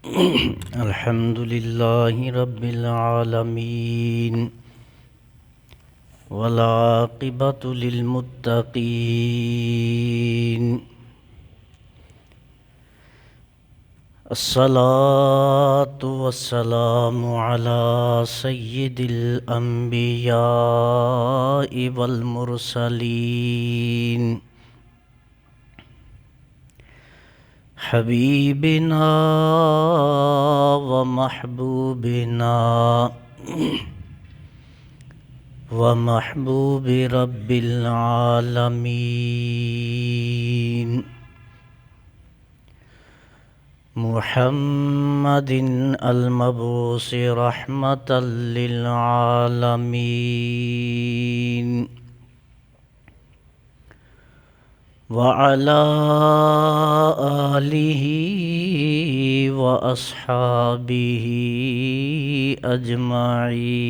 الحمد لله رب العالمين والعاقبة للمتقين الصلاة والسلام على سيد الأنبياء والمرسلين حبيبنا ومحبوبنا ومحبوب رب العالمين محمد المبعوث رحمة للعالمين وعلى آله وأصحابه أجمعين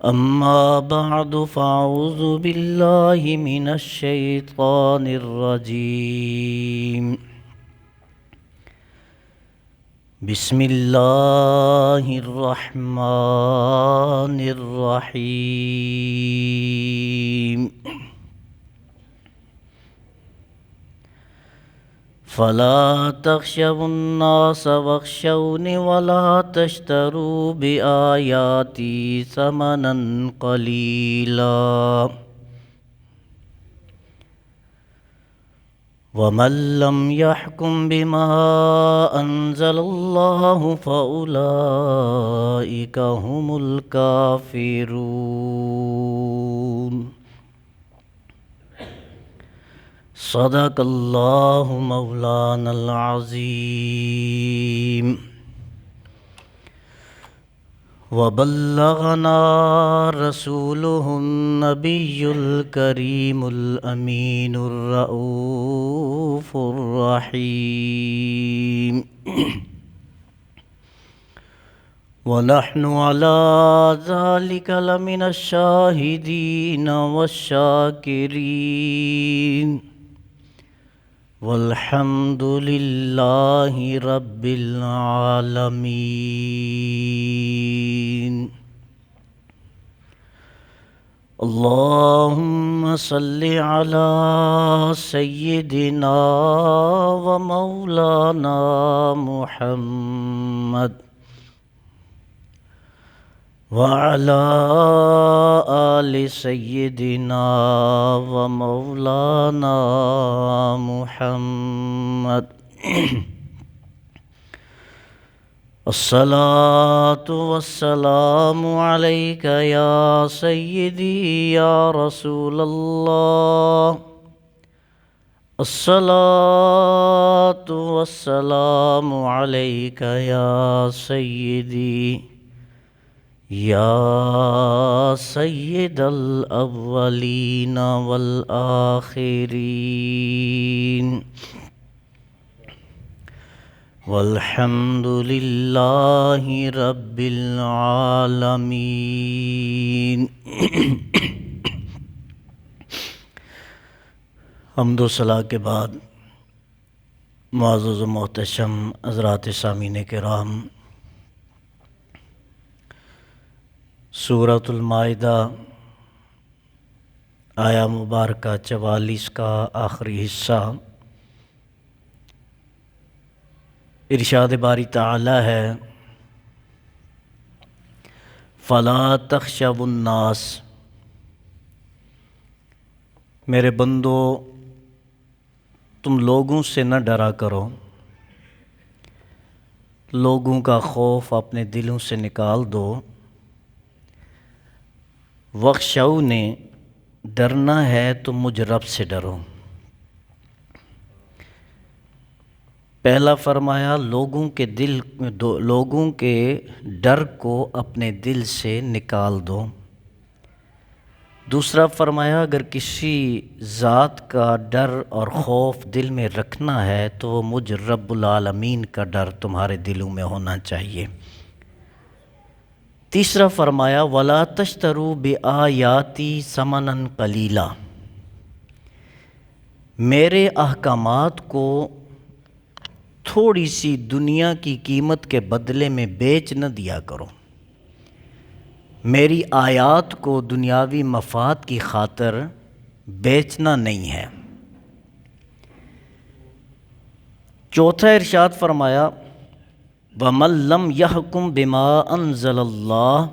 أما بعد فأعوذ بالله من الشيطان الرجيم بسم الله الرحمن الرحيم فلا تخشوا الناس واخشوني ولا تشتروا بآياتي ثمنا قليلا ومن لم يحكم بما أنزل الله فأولئك هم الكافرون صدق الله مولانا العظيم وبلغنا رسوله النبي الكريم الأمين الرؤوف الرحيم ونحن على ذلك لمن الشاهدين والشاكرين والحمد لله رب العالمين اللهم صل على سيدنا ومولانا محمد وعلى آل سيدنا ومولانا محمد الصلاة والسلام عليك يا سيدي يا رسول الله الصلاة والسلام عليك يا سيدي يا سيد الأولين والآخرين والحمد لله رب العالمين حمد و ثنا کے بعد معزز و محتشم حضرات سامعین کرام، سورۃ المائدہ آیا مبارکہ 44 کا آخری حصہ، ارشاد باری تعالی ہے فَلَا تَخْشَوُا النَّاسَ، میرے بندو تم لوگوں سے نہ ڈرا کرو، لوگوں کا خوف اپنے دلوں سے نکال دو، وَاخْشَوْنِ، ڈرنا ہے تو مجھ رب سے ڈرو۔ پہلا فرمایا لوگوں کے ڈر کو اپنے دل سے نکال دو، دوسرا فرمایا اگر کسی ذات کا ڈر اور خوف دل میں رکھنا ہے تو وہ مجھ رب العالمین کا ڈر تمہارے دلوں میں ہونا چاہیے۔ تیسرا فرمایا وَلَا تَشْتَرُوا بِآيَاتِي ثَمَنًا قَلِيلًا، میرے احکامات کو تھوڑی سی دنیا کی قیمت کے بدلے میں بیچ نہ دیا کرو، میری آیات کو دنیاوی مفاد کی خاطر بیچنا نہیں ہے۔ چوتھا ارشاد فرمایا وَمَن لَّمْ يَحْكُم بِمَا أَنزَلَ اللَّهُ،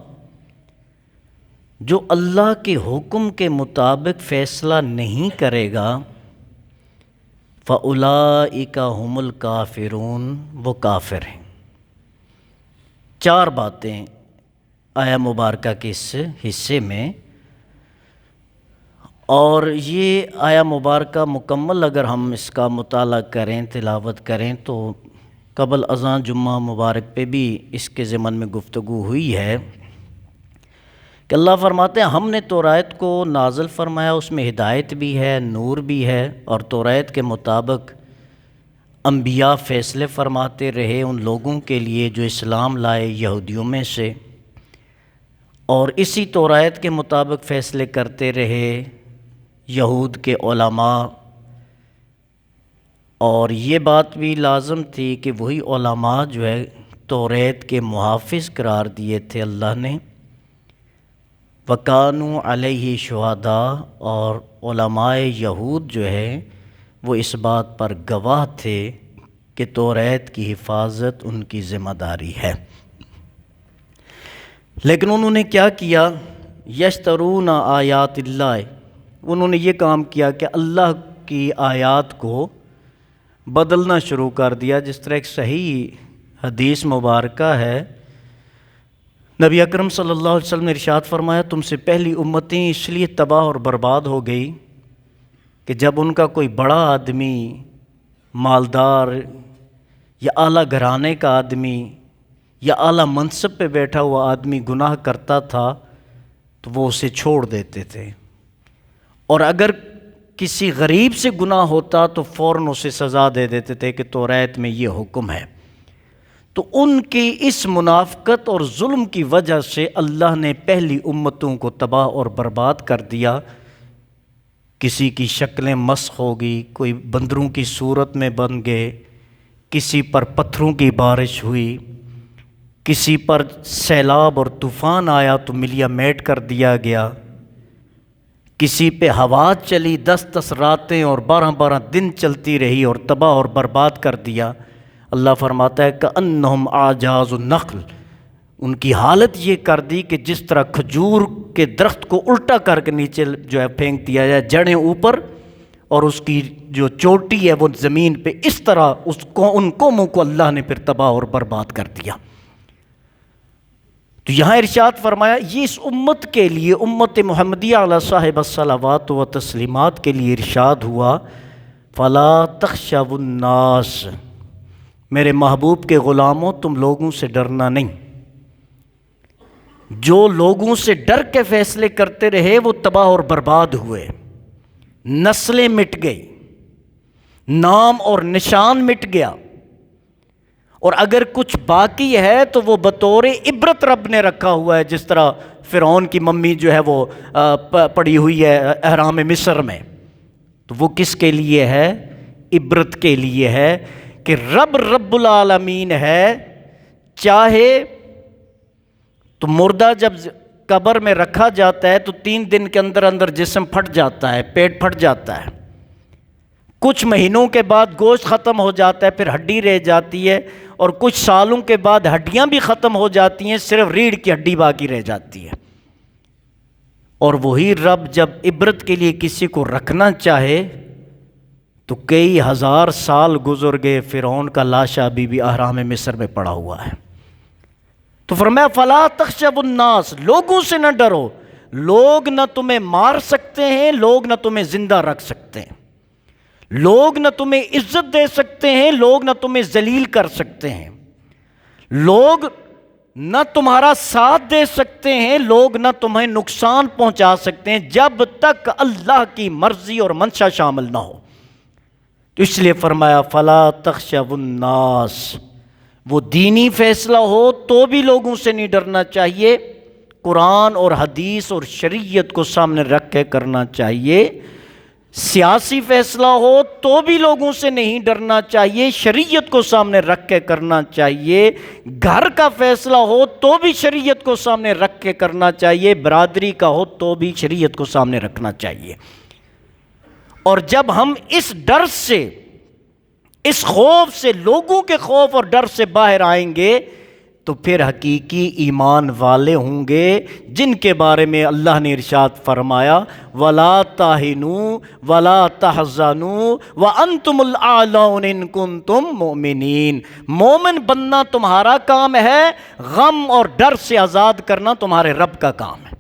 جو اللہ کے حکم کے مطابق فیصلہ نہیں کرے گا، فَأُولَٰئِكَ هُمُ الْكَافِرُونَ، وہ کافر ہیں۔ چار باتیں آیا مبارکہ کے اس حصے میں، اور یہ آیا مبارکہ مکمل اگر ہم اس کا مطالعہ کریں، تلاوت کریں، تو قبل اذان جمعہ مبارک پہ بھی اس کے ضمن میں گفتگو ہوئی ہے کہ اللہ فرماتے ہیں ہم نے توریت کو نازل فرمایا، اس میں ہدایت بھی ہے، نور بھی ہے، اور توریت کے مطابق انبیاء فیصلے فرماتے رہے ان لوگوں کے لیے جو اسلام لائے یہودیوں میں سے، اور اسی توریت کے مطابق فیصلے کرتے رہے یہود کے علماء، اور یہ بات بھی لازم تھی کہ وہی علماء جو ہے توریت کے محافظ قرار دیے تھے اللہ نے، وَكَانُوا عَلَيْهِ شُهَدَاءَ، اور علماء یہود جو ہے وہ اس بات پر گواہ تھے کہ توریت کی حفاظت ان کی ذمہ داری ہے۔ لیکن انہوں نے کیا کیا؟ یشترون آیات اللہ، انہوں نے یہ کام کیا کہ اللہ کی آیات کو بدلنا شروع کر دیا۔ جس طرح ایک صحیح حدیث مبارکہ ہے، نبی اکرم صلی اللہ علیہ وسلم نے ارشاد فرمایا تم سے پہلی امتیں اس لیے تباہ اور برباد ہو گئی کہ جب ان کا کوئی بڑا آدمی، مالدار یا اعلیٰ گھرانے کا آدمی یا اعلیٰ منصب پہ بیٹھا ہوا آدمی گناہ کرتا تھا تو وہ اسے چھوڑ دیتے تھے، اور اگر کسی غریب سے گناہ ہوتا تو فوراً اسے سزا دے دیتے تھے کہ توریت میں یہ حکم ہے۔ تو ان کی اس منافقت اور ظلم کی وجہ سے اللہ نے پہلی امتوں کو تباہ اور برباد کر دیا۔ کسی کی شکلیں مسخ ہو گئی، کوئی بندروں کی صورت میں بن گئے، کسی پر پتھروں کی بارش ہوئی، کسی پر سیلاب اور طوفان آیا تو ملیا میٹ کر دیا گیا، کسی پہ ہوا چلی 10 راتیں اور 12 دن چلتی رہی اور تباہ اور برباد کر دیا۔ اللہ فرماتا ہے کأنہم اعجاز النخل، ان کی حالت یہ کر دی کہ جس طرح کھجور کے درخت کو الٹا کر کے نیچے جو ہے پھینک دیا جائے، جڑیں اوپر اور اس کی جو چوٹی ہے وہ زمین پہ، اس طرح ان قوموں کو اللہ نے پھر تباہ اور برباد کر دیا۔ تو یہاں ارشاد فرمایا یہ اس امت کے لیے، امت محمدیہ علی صاحب الصلوات و تسلیمات کے لیے ارشاد ہوا فَلَا تَخْشَوُا النَّاسَ، میرے محبوب کے غلاموں تم لوگوں سے ڈرنا نہیں۔ جو لوگوں سے ڈر کے فیصلے کرتے رہے وہ تباہ اور برباد ہوئے، نسلیں مٹ گئی، نام اور نشان مٹ گیا، اور اگر کچھ باقی ہے تو وہ بطور عبرت رب نے رکھا ہوا ہے، جس طرح فرعون کی ممی جو ہے وہ پڑی ہوئی ہے احرام مصر میں، تو وہ کس کے لیے ہے؟ عبرت کے لیے ہے کہ رب العالمین ہے، چاہے تو مردہ جب قبر میں رکھا جاتا ہے تو 3 دن کے اندر اندر جسم پھٹ جاتا ہے، پیٹ پھٹ جاتا ہے، کچھ مہینوں کے بعد گوشت ختم ہو جاتا ہے، پھر ہڈی رہ جاتی ہے، اور کچھ سالوں کے بعد ہڈیاں بھی ختم ہو جاتی ہیں، صرف ریڑھ کی ہڈی باقی رہ جاتی ہے۔ اور وہی رب جب عبرت کے لیے کسی کو رکھنا چاہے تو کئی ہزار سال گزر گئے، فرعون کا لاشا بھی احرام مصر میں پڑا ہوا ہے۔ تو فرمایا فَلَا تَخْشَوُا النَّاسَ، لوگوں سے نہ ڈرو، لوگ نہ تمہیں مار سکتے ہیں، لوگ نہ تمہیں زندہ رکھ سکتے ہیں، لوگ نہ تمہیں عزت دے سکتے ہیں، لوگ نہ تمہیں ذلیل کر سکتے ہیں، لوگ نہ تمہارا ساتھ دے سکتے ہیں، لوگ نہ تمہیں نقصان پہنچا سکتے ہیں جب تک اللہ کی مرضی اور منشا شامل نہ ہو۔ تو اس لیے فرمایا فَلَا تَخْشَوُا النَّاسَ، وہ دینی فیصلہ ہو تو بھی لوگوں سے نہیں ڈرنا چاہیے، قرآن اور حدیث اور شریعت کو سامنے رکھ کے کرنا چاہیے، سیاسی فیصلہ ہو تو بھی لوگوں سے نہیں ڈرنا چاہیے، شریعت کو سامنے رکھ کے کرنا چاہیے۔ گھر کا فیصلہ ہو تو بھی شریعت کو سامنے رکھ کے کرنا چاہیے، برادری کا ہو تو بھی شریعت کو سامنے رکھنا چاہیے۔ اور جب ہم اس ڈر سے، اس خوف سے، لوگوں کے خوف اور ڈر سے باہر آئیں گے تو پھر حقیقی ایمان والے ہوں گے، جن کے بارے میں اللہ نے ارشاد فرمایا وَلَا تَهِنُوا وَلَا تَحْزَنُوا وَأَنْتُمُ الْأَعْلَوْنَ إِن كُنتُم مُؤْمِنِينَ۔ مومن بننا تمہارا کام ہے، غم اور ڈر سے آزاد کرنا تمہارے رب کا کام ہے۔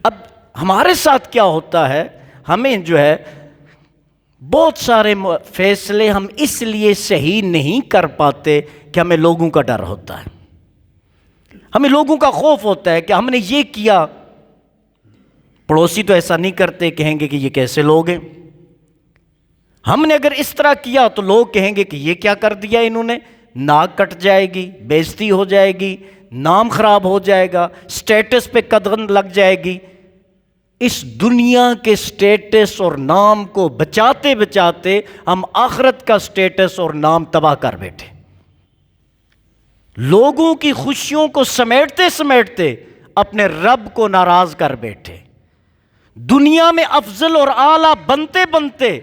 اب ہمارے ساتھ کیا ہوتا ہے، ہمیں جو ہے بہت سارے فیصلے ہم اس لیے صحیح نہیں کر پاتے کہ ہمیں لوگوں کا ڈر ہوتا ہے، ہمیں لوگوں کا خوف ہوتا ہے کہ ہم نے یہ کیا، پڑوسی تو ایسا نہیں کرتے، کہیں گے کہ یہ کیسے لوگ ہیں، ہم نے اگر اس طرح کیا تو لوگ کہیں گے کہ یہ کیا کر دیا انہوں نے، ناک کٹ جائے گی، بےزتی ہو جائے گی، نام خراب ہو جائے گا، سٹیٹس پہ قدغن لگ جائے گی۔ اس دنیا کے سٹیٹس اور نام کو بچاتے بچاتے ہم آخرت کا سٹیٹس اور نام تباہ کر بیٹھے، لوگوں کی خوشیوں کو سمیٹتے سمیٹتے اپنے رب کو ناراض کر بیٹھے، دنیا میں افضل اور اعلیٰ بنتے بنتے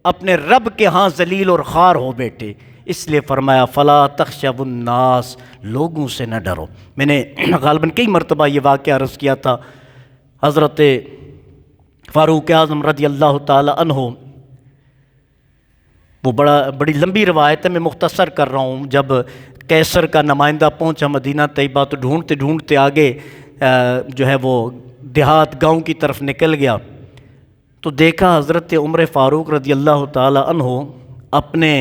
اپنے رب کے ہاں ذلیل اور خوار ہو بیٹھے۔ اس لیے فرمایا فلا تخشوا الناس، لوگوں سے نہ ڈرو۔ میں نے غالباً کئی مرتبہ یہ واقعہ عرض کیا تھا، حضرت فاروق اعظم رضی اللہ تعالی عنہ، وہ بڑی لمبی روایت ہے، میں مختصر کر رہا ہوں۔ جب قیصر کا نمائندہ پہنچا مدینہ طیبہ تو ڈھونڈتے ڈھونڈتے آگے جو ہے وہ دیہات گاؤں کی طرف نکل گیا تو دیکھا حضرت عمر فاروق رضی اللہ تعالی عنہ اپنے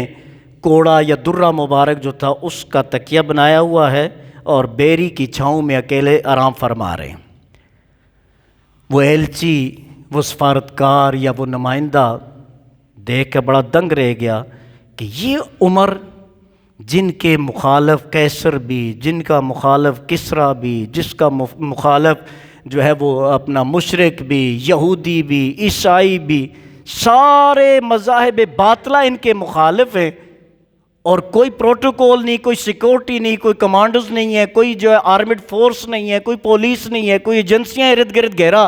کوڑا یا درہ مبارک جو تھا اس کا تکیہ بنایا ہوا ہے اور بیری کی چھاؤں میں اکیلے آرام فرما رہے ہیں۔ وہ ایلچی، وہ سفارتکار یا وہ نمائندہ دیکھ کے بڑا دنگ رہ گیا کہ یہ عمر، جن کے مخالف قیصر بھی، جن کا مخالف کسریٰ بھی، جس کا مخالف جو ہے وہ اپنا مشرک بھی، یہودی بھی، عیسائی بھی، سارے مذاہب باطلہ ان کے مخالف ہیں، اور کوئی پروٹوکول نہیں، کوئی سیکورٹی نہیں، کوئی کمانڈوز نہیں ہے، کوئی جو ہے آرمڈ فورس نہیں ہے، کوئی پولیس نہیں ہے، کوئی ایجنسیاں ارد گرد گھیرا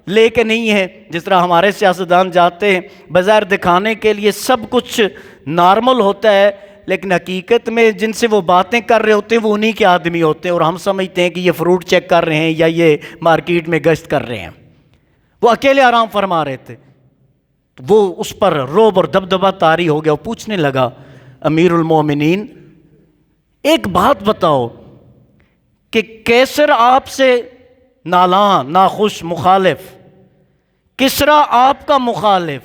لے کے نہیں ہے، جس طرح ہمارے سیاستدان جاتے ہیں بظاہر دکھانے کے لیے سب کچھ نارمل ہوتا ہے، لیکن حقیقت میں جن سے وہ باتیں کر رہے ہوتے ہیں وہ انہی کے آدمی ہوتے ہیں، اور ہم سمجھتے ہیں کہ یہ فروٹ چیک کر رہے ہیں یا یہ مارکیٹ میں گشت کر رہے ہیں۔ وہ اکیلے آرام فرما رہے تھے، وہ اس پر رعب اور دبدبہ طاری ہو گیا، وہ پوچھنے لگا امیر المومنین ایک بات بتاؤ کہ قیصر آپ سے نالاں، ناخوش، مخالف، کسریٰ آپ کا مخالف،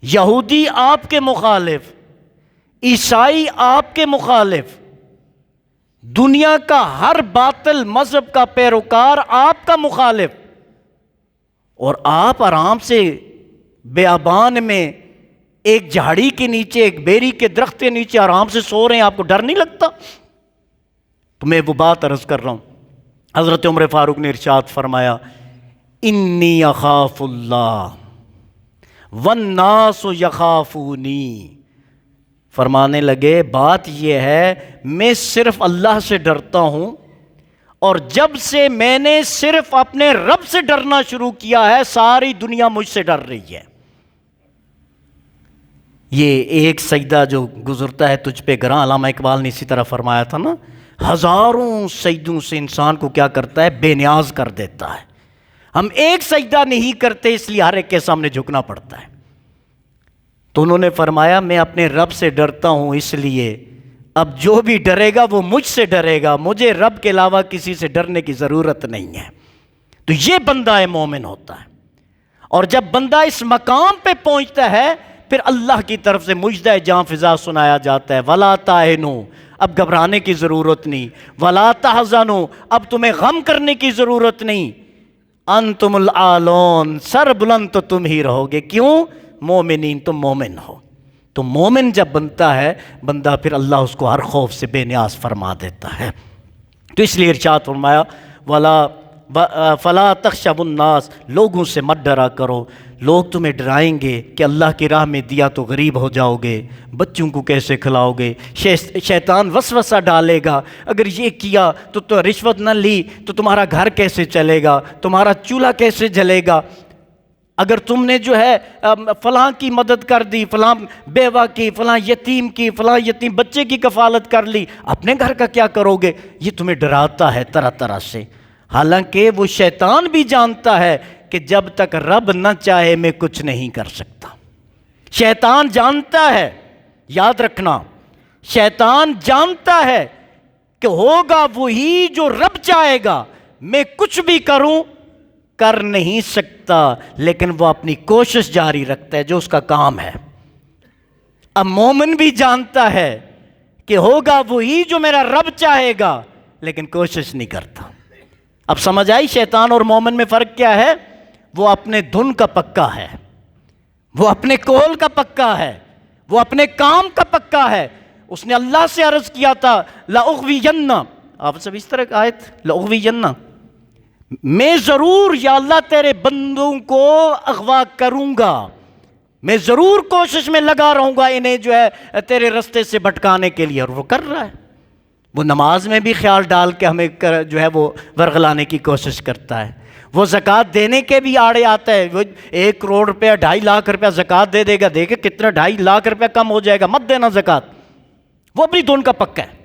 یہودی آپ کے مخالف، عیسائی آپ کے مخالف، دنیا کا ہر باطل مذہب کا پیروکار آپ کا مخالف، اور آپ آرام سے بیابان میں ایک جھاڑی کے نیچے، ایک بیری کے درخت کے نیچے آرام سے سو رہے ہیں، آپ کو ڈر نہیں لگتا؟ تو میں وہ بات عرض کر رہا ہوں، حضرت عمر فاروق نے ارشاد فرمایا انی اخاف اللہ والناس یخافونی، فرمانے لگے بات یہ ہے میں صرف اللہ سے ڈرتا ہوں، اور جب سے میں نے صرف اپنے رب سے ڈرنا شروع کیا ہے ساری دنیا مجھ سے ڈر رہی ہے۔ یہ ایک سجدہ جو گزرتا ہے تجھ پہ گراں، علامہ اقبال نے اسی طرح فرمایا تھا نا، ہزاروں سجدوں سے انسان کو کیا کرتا ہے، بے نیاز کر دیتا ہے۔ ہم ایک سجدہ نہیں کرتے اس لیے ہر ایک کے سامنے جھکنا پڑتا ہے۔ تو انہوں نے فرمایا میں اپنے رب سے ڈرتا ہوں، اس لیے اب جو بھی ڈرے گا وہ مجھ سے ڈرے گا، مجھے رب کے علاوہ کسی سے ڈرنے کی ضرورت نہیں ہے۔ تو یہ بندہ مومن ہوتا ہے، اور جب بندہ اس مقام پہ پہنچتا ہے پھر اللہ کی طرف سے مجدہ جاں فضا سنایا جاتا ہے وَلَا تَهِنُوا، اب گھبرانے کی ضرورت نہیں، وَلَا تَحْزَنُوا، اب تمہیں غم کرنے کی ضرورت نہیں، انتم العالون، سر بلند تو تم ہی رہو گے، کیوں؟ مومنین، تم مومن ہو۔ تو مومن جب بنتا ہے بندہ پھر اللہ اس کو ہر خوف سے بے نیاز فرما دیتا ہے۔ تو اس لیے ارشاد فرمایا فلا تخشوا الناس، لوگوں سے مت ڈرا کرو، لوگ تمہیں ڈرائیں گے کہ اللہ کی راہ میں دیا تو غریب ہو جاؤ گے، بچوں کو کیسے کھلاؤ گے، شیطان وسوسہ ڈالے گا، اگر یہ کیا تو رشوت نہ لی تو تمہارا گھر کیسے چلے گا، تمہارا چولہا کیسے جلے گا، اگر تم نے جو ہے فلاں کی مدد کر دی، فلاں بیوہ کی، فلاں یتیم بچے کی کفالت کر لی، اپنے گھر کا کیا کرو گے؟ یہ تمہیں ڈراتا ہے طرح طرح سے، حالانکہ وہ شیطان بھی جانتا ہے کہ جب تک رب نہ چاہے میں کچھ نہیں کر سکتا۔ شیطان جانتا ہے، یاد رکھنا، شیطان جانتا ہے کہ ہوگا وہی جو رب چاہے گا، میں کچھ بھی کروں کر نہیں سکتا، لیکن وہ اپنی کوشش جاری رکھتا ہے جو اس کا کام ہے۔ اب مومن بھی جانتا ہے کہ ہوگا وہی جو میرا رب چاہے گا، لیکن کوشش نہیں کرتا۔ اب سمجھ آئی شیطان اور مومن میں فرق کیا ہے؟ وہ اپنے دھن کا پکا ہے، وہ اپنے قول کا پکا ہے، وہ اپنے کام کا پکا ہے۔ اس نے اللہ سے عرض کیا تھا لَأُغْوِيَنَّ، آپ سب اس طرح کی آیت لَأُغْوِيَنَّ، میں ضرور یا اللہ تیرے بندوں کو اغوا کروں گا، میں ضرور کوشش میں لگا رہوں گا انہیں جو ہے تیرے رستے سے بھٹکانے کے لیے۔ اور وہ کر رہا ہے، وہ نماز میں بھی خیال ڈال کے ہمیں جو ہے وہ ورغلانے کی کوشش کرتا ہے، وہ زکوٰۃ دینے کے بھی آڑے آتا ہے، وہ 1 کروڑ روپیہ 2.5 لاکھ روپیہ زکوٰۃ دے دے گا، دیکھے کتنا 2.5 لاکھ روپیہ کم ہو جائے گا، مت دینا زکوٰۃ۔ وہ اپنی دھن کا پکا ہے،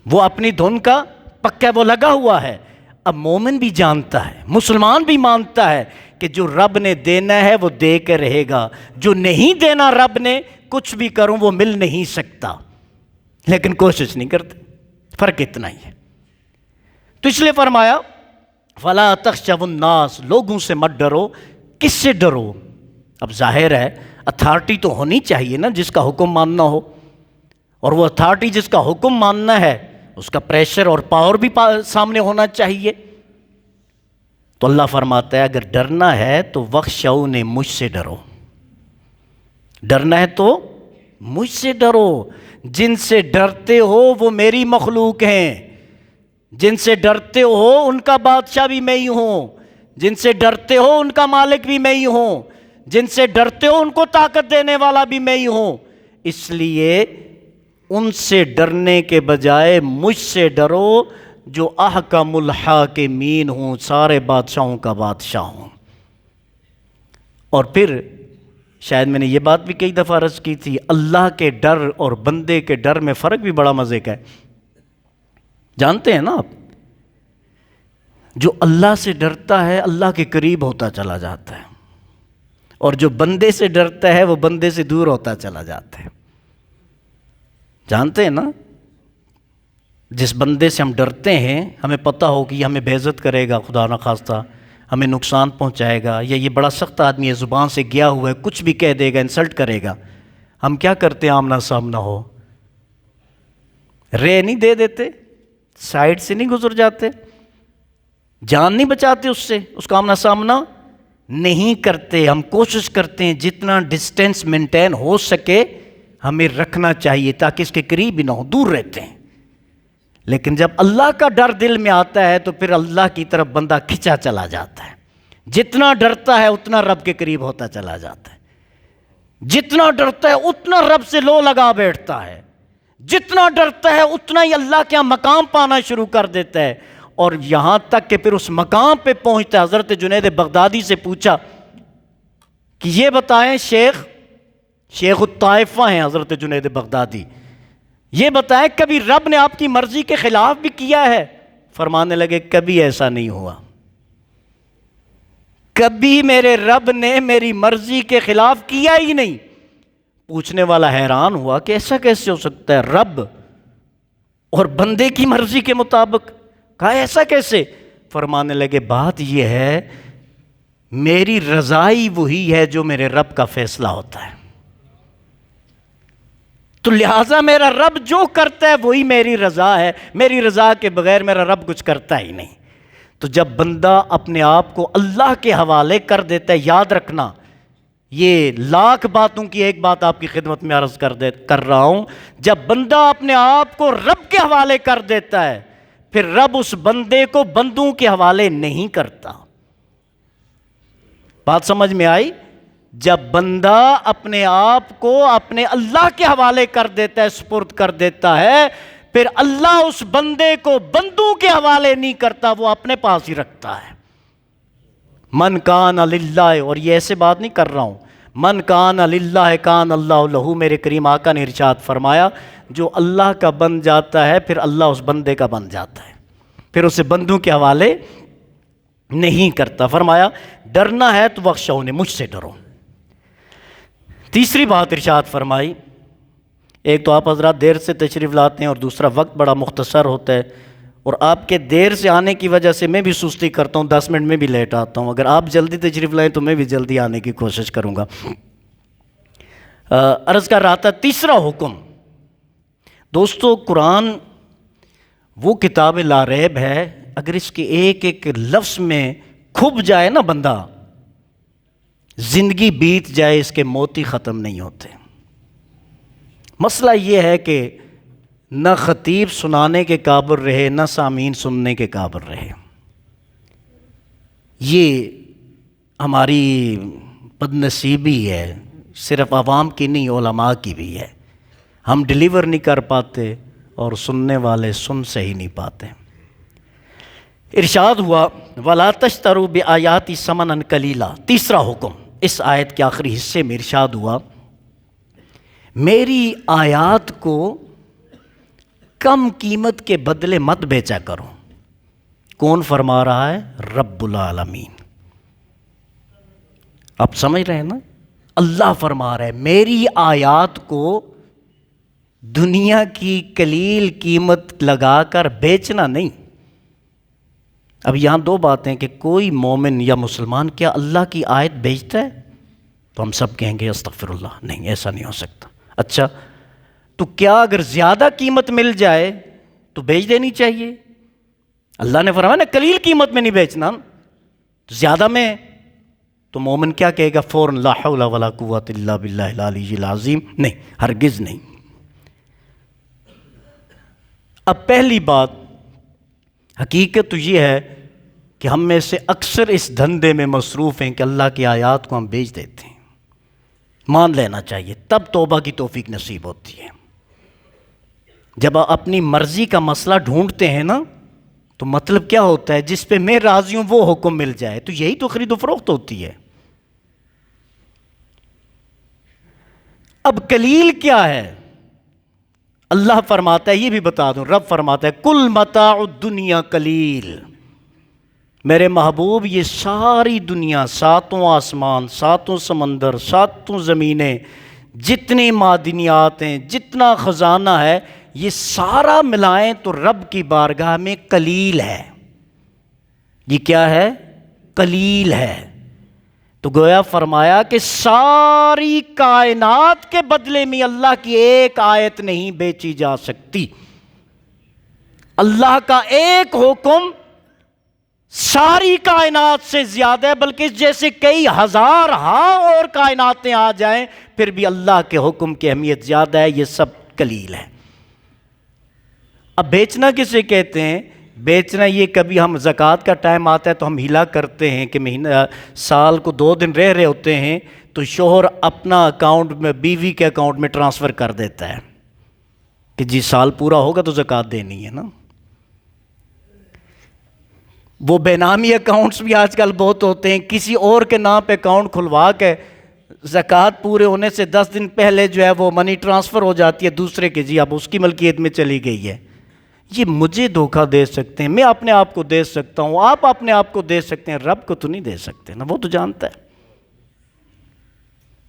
وہ اپنی دھن کا پکا ہے، وہ لگا ہوا ہے۔ اب مومن بھی جانتا ہے، مسلمان بھی مانتا ہے کہ جو رب نے دینا ہے وہ دے کے رہے گا، جو نہیں دینا رب نے کچھ بھی کروں وہ مل نہیں سکتا، لیکن کوشش نہیں کرتے۔ فرق اتنا ہی ہے۔ تو اس لیے فرمایا فَلَا تَخْشَوُا النَّاسَ، لوگوں سے مت ڈرو۔ کس سے ڈرو؟ اب ظاہر ہے اتھارٹی تو ہونی چاہیے نا جس کا حکم ماننا ہو، اور وہ اتھارٹی جس کا حکم ماننا ہے اس کا پریشر اور پاور بھی سامنے ہونا چاہیے۔ تو اللہ فرماتا ہے اگر ڈرنا ہے تو وَخْشَوْنِ، مجھ سے ڈرو، ڈرنا ہے تو مجھ سے ڈرو۔ جن سے ڈرتے ہو وہ میری مخلوق ہیں، جن سے ڈرتے ہو ان کا بادشاہ بھی میں ہی ہوں، جن سے ڈرتے ہو ان کا مالک بھی میں ہی ہوں، جن سے ڈرتے ہو ان کو طاقت دینے والا بھی میں ہی ہوں۔ اس لیے ان سے ڈرنے کے بجائے مجھ سے ڈرو جو احکم الحاکمین ہوں، سارے بادشاہوں کا بادشاہ ہوں۔ اور پھر شاید میں نے یہ بات بھی کئی دفعہ عرض کی تھی، اللہ کے ڈر اور بندے کے ڈر میں فرق بھی بڑا مزے کا ہے۔ جانتے ہیں نا آپ، جو اللہ سے ڈرتا ہے اللہ کے قریب ہوتا چلا جاتا ہے، اور جو بندے سے ڈرتا ہے وہ بندے سے دور ہوتا چلا جاتا ہے۔ جانتے ہیں نا، جس بندے سے ہم ڈرتے ہیں ہمیں پتہ ہو کہ یہ ہمیں بے عزت کرے گا، خدا نہ خواستہ ہمیں نقصان پہنچائے گا، یا یہ بڑا سخت آدمی ہے، زبان سے گیا ہوا ہے، کچھ بھی کہہ دے گا، انسلٹ کرے گا، ہم کیا کرتے ہیں؟ آمنا سامنا ہو رے نہیں دے دیتے، سائڈ سے نہیں گزر جاتے، جان نہیں بچاتے اس سے، اس کا آمنا سامنا نہیں کرتے۔ ہم کوشش کرتے ہیں جتنا ڈسٹینس مینٹین ہو سکے ہمیں رکھنا چاہیے تاکہ اس کے قریب بھی نہ ہو، دور رہتے ہیں۔ لیکن جب اللہ کا ڈر دل میں آتا ہے تو پھر اللہ کی طرف بندہ کھنچا چلا جاتا ہے، جتنا ڈرتا ہے اتنا رب کے قریب ہوتا چلا جاتا ہے، جتنا ڈرتا ہے اتنا رب سے لو لگا بیٹھتا ہے، جتنا ڈرتا ہے اتنا ہی اللہ کے یہاں مقام پانا شروع کر دیتا ہے، اور یہاں تک کہ پھر اس مقام پہ پہنچتا ہے۔ حضرت جنید بغدادی سے پوچھا کہ یہ بتائیں، شیخ الطائفہ ہیں حضرت جنید بغدادی، یہ بتائیں کبھی رب نے آپ کی مرضی کے خلاف بھی کیا ہے؟ فرمانے لگے کبھی ایسا نہیں ہوا، کبھی میرے رب نے میری مرضی کے خلاف کیا ہی نہیں۔ پوچھنے والا حیران ہوا کہ ایسا کیسے ہو سکتا ہے، رب اور بندے کی مرضی کے مطابق؟ کہا ایسا کیسے؟ فرمانے لگے بات یہ ہے میری رضا ہی وہی ہے جو میرے رب کا فیصلہ ہوتا ہے، تو لہٰذا میرا رب جو کرتا ہے وہی میری رضا ہے، میری رضا کے بغیر میرا رب کچھ کرتا ہی نہیں۔ تو جب بندہ اپنے آپ کو اللہ کے حوالے کر دیتا ہے، یاد رکھنا یہ لاکھ باتوں کی ایک بات آپ کی خدمت میں عرض کر رہا ہوں، جب بندہ اپنے آپ کو رب کے حوالے کر دیتا ہے پھر رب اس بندے کو بندوں کے حوالے نہیں کرتا۔ بات سمجھ میں آئی؟ جب بندہ اپنے آپ کو اپنے اللہ کے حوالے کر دیتا ہے، سپرد کر دیتا ہے، پھر اللہ اس بندے کو بندوں کے حوالے نہیں کرتا، وہ اپنے پاس ہی رکھتا ہے۔ من کان للہ، اور یہ ایسے بات نہیں کر رہا ہوں، من کان للہ کان اللہ لہو، میرے کریم آقا نے ارشاد فرمایا جو اللہ کا بن جاتا ہے پھر اللہ اس بندے کا بن جاتا ہے، پھر اسے بندوں کے حوالے نہیں کرتا۔ فرمایا ڈرنا ہے تو وخشونی، مجھ سے ڈرو۔ تیسری بات ارشاد فرمائی، ایک تو آپ حضرات دیر سے تشریف لاتے ہیں اور دوسرا وقت بڑا مختصر ہوتا ہے، اور آپ کے دیر سے آنے کی وجہ سے میں بھی سستی کرتا ہوں، 10 منٹ میں بھی لیٹ آتا ہوں۔ اگر آپ جلدی تشریف لائیں تو میں بھی جلدی آنے کی کوشش کروں گا۔ عرض کر رہا تھا تیسرا حکم، دوستو قرآن وہ کتاب لا ریب ہے، اگر اس کے ایک ایک لفظ میں کھب جائے نا بندہ، زندگی بیت جائے، اس کے موتی ختم نہیں ہوتے۔ مسئلہ یہ ہے کہ نہ خطیب سنانے کے قابل رہے، نہ سامعین سننے کے قابل رہے۔ یہ ہماری بد نصیبی ہے، صرف عوام کی نہیں، علماء کی بھی ہے۔ ہم ڈیلیور نہیں کر پاتے اور سننے والے سن سے ہی نہیں پاتے۔ ارشاد ہوا وَلَا تَشْتَرُوا بِآيَاتِ ثَمَنًا قَلِيلًا، تیسرا حکم اس آیت کے آخری حصے میں ارشاد ہوا میری آیات کو کم قیمت کے بدلے مت بیچا کرو۔ کون فرما رہا ہے؟ رب العالمین۔ آپ سمجھ رہے ہیں نا؟ اللہ فرما رہا ہے میری آیات کو دنیا کی قلیل قیمت لگا کر بیچنا نہیں۔ اب یہاں دو باتیں کہ کوئی مومن یا مسلمان کیا اللہ کی آیت بیچتا ہے؟ تو ہم سب کہیں گے استغفر اللہ، نہیں ایسا نہیں ہو سکتا۔ اچھا تو کیا اگر زیادہ قیمت مل جائے تو بیچ دینی چاہیے؟ اللہ نے فرمایا نا قلیل قیمت میں نہیں بیچنا، تو زیادہ میں، تو مومن کیا کہے گا؟ فوراً لا حول ولا قوت الا باللہ العلی العظیم، نہیں، ہرگز نہیں۔ اب پہلی بات حقیقت تو یہ ہے کہ ہم میں سے اکثر اس دھندے میں مصروف ہیں کہ اللہ کی آیات کو ہم بیچ دیتے ہیں۔ مان لینا چاہیے، تب توبہ کی توفیق نصیب ہوتی ہے۔ جب آپ اپنی مرضی کا مسئلہ ڈھونڈتے ہیں نا، تو مطلب کیا ہوتا ہے؟ جس پہ میں راضی ہوں وہ حکم مل جائے، تو یہی تو خرید و فروخت ہوتی ہے۔ اب قلیل کیا ہے؟ اللہ فرماتا ہے، یہ بھی بتا دوں، رب فرماتا ہے کل متاع الدنیا قلیل، میرے محبوب یہ ساری دنیا، ساتوں آسمان، ساتوں سمندر، ساتوں زمینیں، جتنی معدنیات ہیں، جتنا خزانہ ہے، یہ سارا ملائیں تو رب کی بارگاہ میں قلیل ہے۔ یہ کیا ہے؟ قلیل ہے۔ تو گویا فرمایا کہ ساری کائنات کے بدلے میں اللہ کی ایک آیت نہیں بیچی جا سکتی۔ اللہ کا ایک حکم ساری کائنات سے زیادہ ہے، بلکہ جیسے کئی ہزار اور کائناتیں آ جائیں پھر بھی اللہ کے حکم کی اہمیت زیادہ ہے، یہ سب قلیل ہے۔ اب بیچنا کسے کہتے ہیں؟ بیچنا یہ کبھی ہم زکوٰۃ کا ٹائم آتا ہے تو ہم ہیلا کرتے ہیں کہ مہینہ سال کو 2 دن رہ ہوتے ہیں تو شوہر اپنا اکاؤنٹ میں بیوی کے اکاؤنٹ میں ٹرانسفر کر دیتا ہے کہ جی سال پورا ہوگا تو زکوٰۃ دینی ہے نا۔ وہ بے نامی اکاؤنٹس بھی آج کل بہت ہوتے ہیں، کسی اور کے نام پہ اکاؤنٹ کھلوا کے زکوٰۃ پورے ہونے سے 10 دن پہلے جو ہے وہ منی ٹرانسفر ہو جاتی ہے دوسرے کے، جی اب اس کی ملکیت میں چلی گئی ہے۔ یہ مجھے دھوکہ دے سکتے ہیں، میں اپنے آپ کو دے سکتا ہوں، آپ اپنے آپ کو دے سکتے ہیں، رب کو تو نہیں دے سکتے نا، وہ تو جانتا ہے۔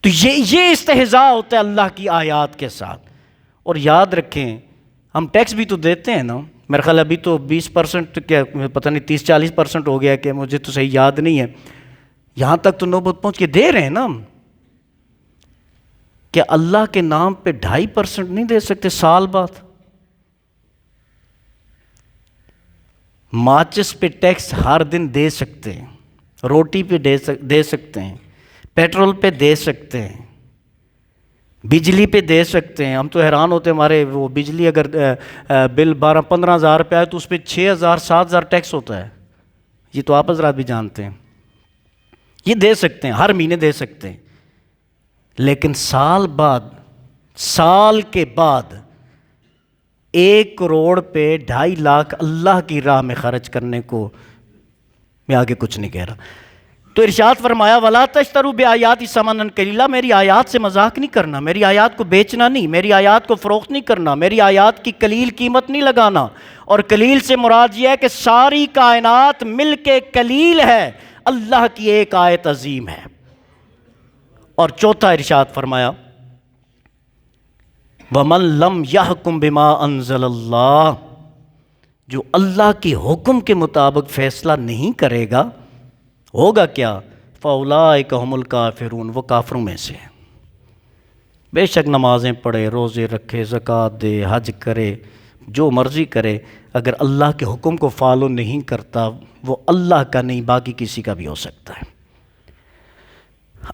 تو یہ استہزاء ہوتا ہے اللہ کی آیات کے ساتھ۔ اور یاد رکھیں ہم ٹیکس بھی تو دیتے ہیں نا، میرا خیال ابھی تو 20% کیا پتہ نہیں 30-40% ہو گیا کہ مجھے تو صحیح یاد نہیں ہے، یہاں تک تو نوبت پہنچ کے دے رہے ہیں نا ہم۔ کیا اللہ کے نام پہ 2.5% نہیں دے سکتے سال بعد؟ ماچس پہ ٹیکس ہر دن دے سکتے ہیں، روٹی پہ دے سکتے ہیں، پیٹرول پہ دے سکتے ہیں، بجلی پہ دے سکتے ہیں۔ ہم تو حیران ہوتے ہیں، ہمارے وہ بجلی اگر بل 12-15 ہزار روپے آئے تو اس پہ 6,000-7,000 ٹیکس ہوتا ہے، یہ تو آپ حضرات بھی جانتے ہیں۔ یہ دے سکتے ہیں، ہر مہینے دے سکتے ہیں، لیکن سال کے بعد 1 کروڑ پہ 2.5 لاکھ اللہ کی راہ میں خرچ کرنے کو میں آگے کچھ نہیں کہہ رہا۔ تو ارشاد فرمایا وَلَا تَشْتَرُوا بِآيَاتِ ثَمَنًا قَلِيلًا، میری آیات سے مذاق نہیں کرنا، میری آیات کو بیچنا نہیں، میری آیات کو فروخت نہیں کرنا، میری آیات کی قلیل قیمت نہیں لگانا۔ اور قلیل سے مراد یہ ہے کہ ساری کائنات مل کے قلیل ہے، اللہ کی ایک آیت عظیم ہے۔ اور چوتھا ارشاد فرمایا وَمَن لَّمْ يَحْكُم بِمَا أَنزَلَ اللَّهُ، جو اللہ کے حکم کے مطابق فیصلہ نہیں کرے گا، ہوگا کیا؟ فَأُولَٰئِكَ هُمُ الْكَافِرُونَ، وہ کافروں میں سے ہیں۔ بے شک نمازیں پڑھے، روزے رکھے، زکوٰۃ دے، حج کرے، جو مرضی کرے، اگر اللہ کے حکم کو فالو نہیں کرتا، وہ اللہ کا نہیں باقی کسی کا بھی ہو سکتا ہے۔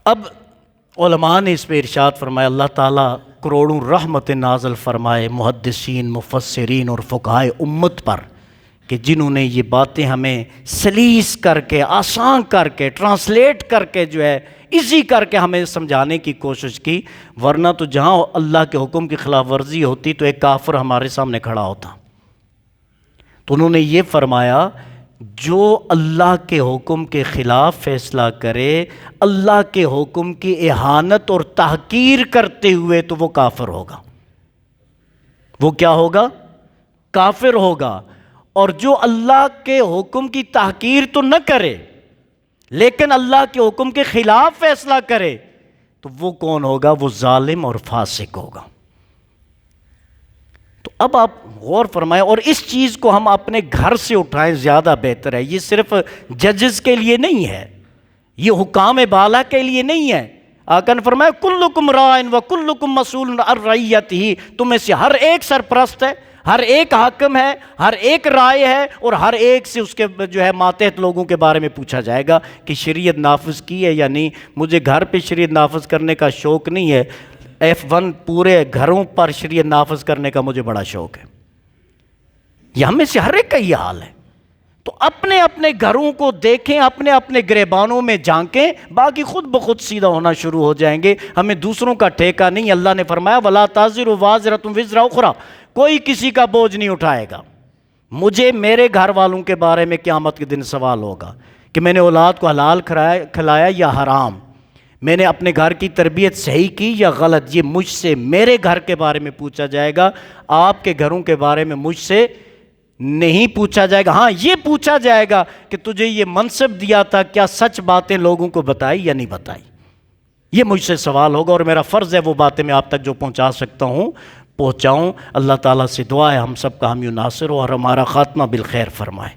اب علماء نے اس پہ ارشاد فرمایا، اللہ تعالیٰ کروڑوں رحمت نازل فرمائے محدثین، مفسرین اور فقہائے امت پر، کہ جنہوں نے یہ باتیں ہمیں سلیس کر کے، آسان کر کے، ٹرانسلیٹ کر کے، جو ہے ایزی کر کے ہمیں سمجھانے کی کوشش کی۔ ورنہ تو جہاں اللہ کے حکم کی خلاف ورزی ہوتی تو ایک کافر ہمارے سامنے کھڑا ہوتا۔ تو انہوں نے یہ فرمایا جو اللہ کے حکم کے خلاف فیصلہ کرے، اللہ کے حکم کی اہانت اور تحقیر کرتے ہوئے، تو وہ کافر ہوگا۔ وہ کیا ہوگا؟ کافر ہوگا۔ اور جو اللہ کے حکم کی تحقیر تو نہ کرے لیکن اللہ کے حکم کے خلاف فیصلہ کرے، تو وہ کون ہوگا؟ وہ ظالم اور فاسق ہوگا۔ تو اب آپ غور فرمائیں، اور اس چیز کو ہم اپنے گھر سے اٹھائیں، زیادہ بہتر ہے۔ یہ صرف ججز کے لیے نہیں ہے، یہ حکام بالا کے لیے نہیں ہے۔ آقا نے فرمایا کلکم راعٍ وکلکم مسئول عن رعیتہ، تم میں سے ہر ایک سرپرست ہے، ہر ایک حاکم ہے، ہر ایک رائے ہے، اور ہر ایک سے اس کے جو ہے ماتحت لوگوں کے بارے میں پوچھا جائے گا کہ شریعت نافذ کی ہے یا نہیں۔ مجھے گھر پہ شریعت نافذ کرنے کا شوق نہیں ہے، F1 پورے گھروں پر شریعت نافذ کرنے کا مجھے بڑا شوق ہے۔ یہ ہم میں سے ہر ایک کا یہ حال ہے۔ تو اپنے اپنے گھروں کو دیکھیں، اپنے اپنے گریبانوں میں جھانکیں، باقی خود بخود سیدھا ہونا شروع ہو جائیں گے۔ ہمیں دوسروں کا ٹھیکہ نہیں۔ اللہ نے فرمایا وَلَا تَزِرُ وَازِرَةٌ وِزْرَ أُخْرَىٰ، کوئی کسی کا بوجھ نہیں اٹھائے گا۔ مجھے میرے گھر والوں کے بارے میں قیامت کے دن سوال ہوگا کہ میں نے اولاد کو حلال کھلایا یا حرام، میں نے اپنے گھر کی تربیت صحیح کی یا غلط۔ یہ مجھ سے میرے گھر کے بارے میں پوچھا جائے گا، آپ کے گھروں کے بارے میں مجھ سے نہیں پوچھا جائے گا۔ ہاں یہ پوچھا جائے گا کہ تجھے یہ منصب دیا تھا، کیا سچ باتیں لوگوں کو بتائی یا نہیں بتائی، یہ مجھ سے سوال ہوگا، اور میرا فرض ہے وہ باتیں میں آپ تک جو پہنچا سکتا ہوں پہنچاؤں۔ اللہ تعالیٰ سے دعا ہے ہم سب کا حامی و ناصر ہو اور ہمارا خاتمہ بالخیر فرمائے۔